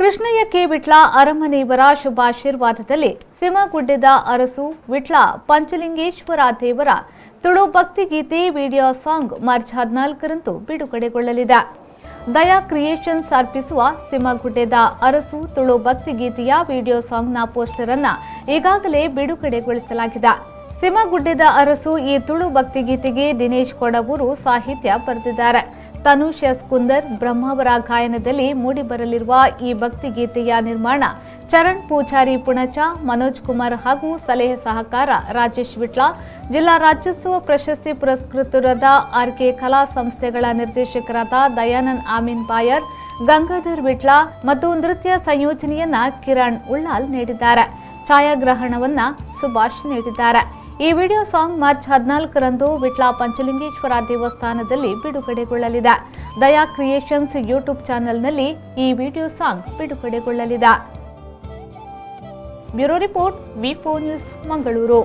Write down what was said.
ಕೃಷ್ಣಯ್ಯ K Vitla ಅರಮನೆಯವರ ಶುಭಾಶೀರ್ವಾದದಲ್ಲಿ ಸಿಮಗುಡ್ಡದ Arasu Vitla Panchalingeshwara ದೇವರ ತುಳು ಭಕ್ತಿಗೀತೆ video song March 14ರಂದು ಬಿಡುಗಡೆಗೊಳ್ಳಲಿದೆ. Daya creations ಅರ್ಪಿಸುವ ಸಿಮಗುಡ್ಡದ ಅರಸು ತುಳು ಭಕ್ತಿಗೀತೆಯ ವಿಡಿಯೋ ಸಾಂಗ್ನ ಪೋಸ್ಟರ್ ಅನ್ನು ಈಗಾಗಲೇ ಬಿಡುಗಡೆಗೊಳಿಸಲಾಗಿದೆ. ಸಿಮಗುಡ್ಡದ ಅರಸು ಈ ತುಳು ಭಕ್ತಿಗೀತೆಗೆ ದಿನೇಶ್ ಕೊಡವೂರು ಸಾಹಿತ್ಯ ಬರೆದಿದ್ದಾರೆ. ತನುಷ್ ಎಸ್ ಕುಂದರ್ ಬ್ರಹ್ಮಾವರ ಗಾಯನದಲ್ಲಿ ಮೂಡಿಬರಲಿರುವ ಈ ಭಕ್ತಿಗೀತೆಯ ನಿರ್ಮಾಣ ಚರಣ್ ಪೂಜಾರಿ ಪುಣಚ, ಮನೋಜ್ ಕುಮಾರ್ ಹಾಗೂ ಸಲಹೆ ಸಹಕಾರ ರಾಜೇಶ್ ವಿಟ್ಲ, ಜಿಲ್ಲಾ ರಾಜ್ಯೋತ್ಸವ ಪ್ರಶಸ್ತಿ ಪುರಸ್ಕೃತರಾದ ಆರ್ಕೆ ಕಲಾ ಸಂಸ್ಥೆಗಳ ನಿರ್ದೇಶಕರಾದ ದಯಾನಂದ್ ಆಮೀನ್ ಬಾಯರ್, ಗಂಗಾಧರ್ ವಿಟ್ಲ ಮತ್ತು ನೃತ್ಯ ಸಂಯೋಜನೆಯನ್ನ ಕಿರಣ್ ಉಳ್ಳಾಲ್ ನೀಡಿದ್ದಾರೆ. ಛಾಯಾಗ್ರಹಣವನ್ನ ಸುಭಾಷ್ ನೀಡಿದ್ದಾರೆ. ಈ ವಿಡಿಯೋ ಸಾಂಗ್ ಮಾರ್ಚ್ 14ರಂದು ವಿಟ್ಲ ಪಂಚಲಿಂಗೇಶ್ವರ ದೇವಸ್ಥಾನದಲ್ಲಿ ಬಿಡುಗಡೆಗೊಳ್ಳಲಿದೆ. ದಯಾ ಕ್ರಿಯೇಷನ್ಸ್ ಯೂಟ್ಯೂಬ್ ಚಾನೆಲ್ನಲ್ಲಿ ಈ ವಿಡಿಯೋ ಸಾಂಗ್ ಬಿಡುಗಡೆಗೊಳ್ಳಲಿದೆ. ಬ್ಯೂರೋ ರಿಪೋರ್ಟ್ ವಿ4 ನ್ಯೂಸ್, ಮಂಗಳೂರು.